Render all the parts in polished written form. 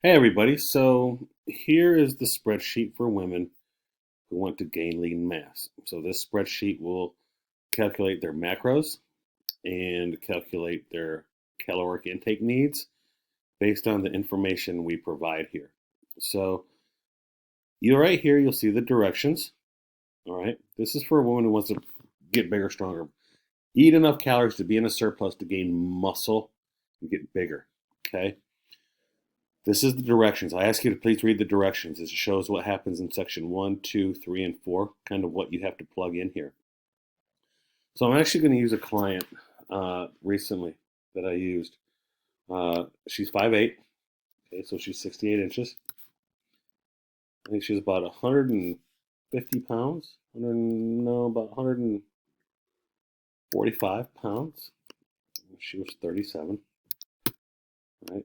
Hey everybody, so here is the spreadsheet for women who want to gain lean mass. So this spreadsheet will calculate their macros and calculate their caloric intake needs based on the information we provide here. So you right here, you'll see the directions. All right, this is for a woman who wants to get bigger, stronger. Eat enough calories to be in a surplus to gain muscle and get bigger. Okay. This is the directions. I ask you to please read the directions. It shows what happens in section 1, 2, 3, and 4, kind of what you have to plug in here. So I'm actually going to use a client recently that I used. She's 5'8", okay, so she's 68 inches. I think she's about 150 pounds, about 145 pounds. She was 37, right?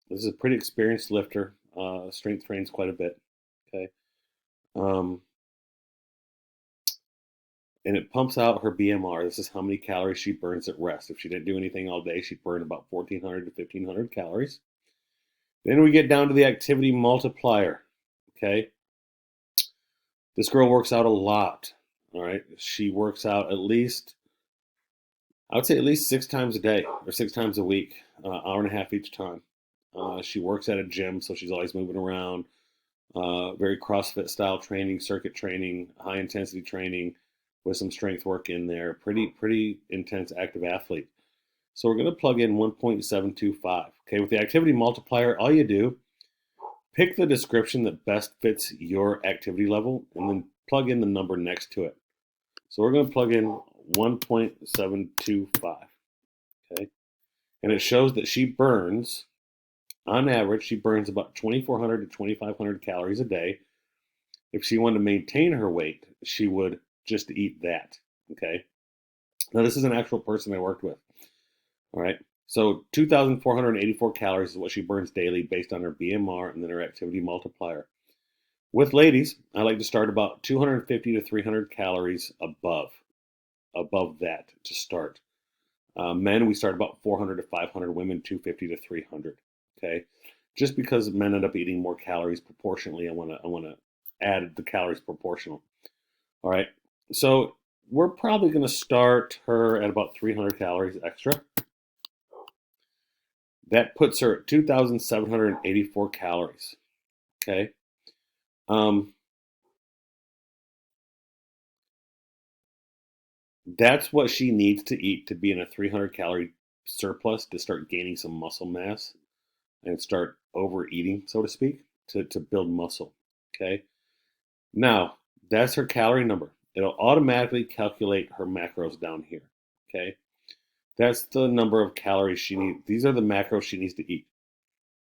This is a pretty experienced lifter, strength trains quite a bit, okay? Um, and it pumps out her BMR. This is how many calories she burns at rest. If she didn't do anything all day, she'd burn about 1,400 to 1,500 calories. Then we get down to the activity multiplier. Okay, this girl works out a lot. All right, she works out at least, I would say at least 6 times a day or 6 times a week, hour and a half each time. She works at a gym, so she's always moving around. Very CrossFit style training, circuit training, high intensity training with some strength work in there. Pretty intense active athlete. So we're going to plug in 1.725. Okay, with the activity multiplier, all you do, pick the description that best fits your activity level and then plug in the number next to it. So we're going to plug in 1.725. Okay, and it shows that she burns, on average, she burns about 2,400 to 2,500 calories a day. If she wanted to maintain her weight, she would just eat that. Okay. Now, this is an actual person I worked with. All right. So 2,484 calories is what she burns daily based on her BMR and then her activity multiplier. With ladies, I like to start about 250 to 300 calories above that to start. Men, we start about 400 to 500. Women, 250 to 300. Okay. Just because men end up eating more calories proportionally, I want to add the calories proportional. All right. So we're probably going to start her at about 300 calories extra. That puts her at 2,784 calories. Okay. Um, that's what she needs to eat to be in a 300 calorie surplus to start gaining some muscle mass and start overeating, so to speak, to build muscle. Okay. Now, that's her calorie number. It'll automatically calculate her macros down here. Okay. That's the number of calories she needs. These are the macros she needs to eat.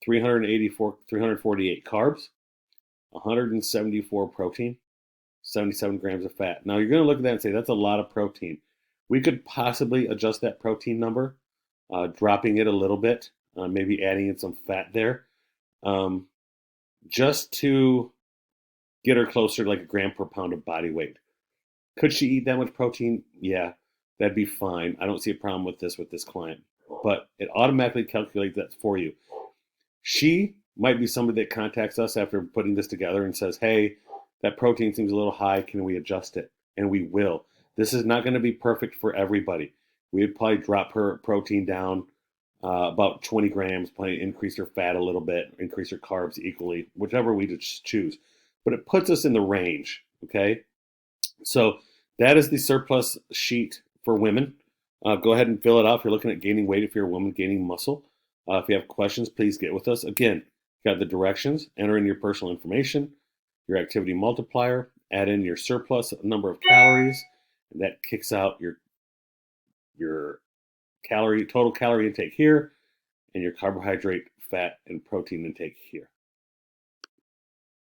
348 carbs, 174 protein, 77 grams of fat. Now you're going to look at that and say, that's a lot of protein. We could possibly adjust that protein number, dropping it a little bit, maybe adding in some fat there, um, just to get her closer to like a gram per pound of body weight. Could she eat that much protein? Yeah, that'd be fine. I don't see a problem with this client, but it automatically calculates that for you. She might be somebody that contacts us after putting this together and says, hey, that protein seems a little high. Can we adjust it? And we will. This is not going to be perfect for everybody. We'd probably drop her protein down about 20 grams, probably increase her fat a little bit, increase her carbs equally, whichever we just choose. But it puts us in the range, okay? So that is the surplus sheet for women. Go ahead and fill it out if you're looking at gaining weight, if you're a woman gaining muscle. If you have questions, please get with us. Again, you got the directions, enter in your personal information, your activity multiplier, add in your surplus number of calories, and that kicks out your total calorie intake here and your carbohydrate, fat, and protein intake here.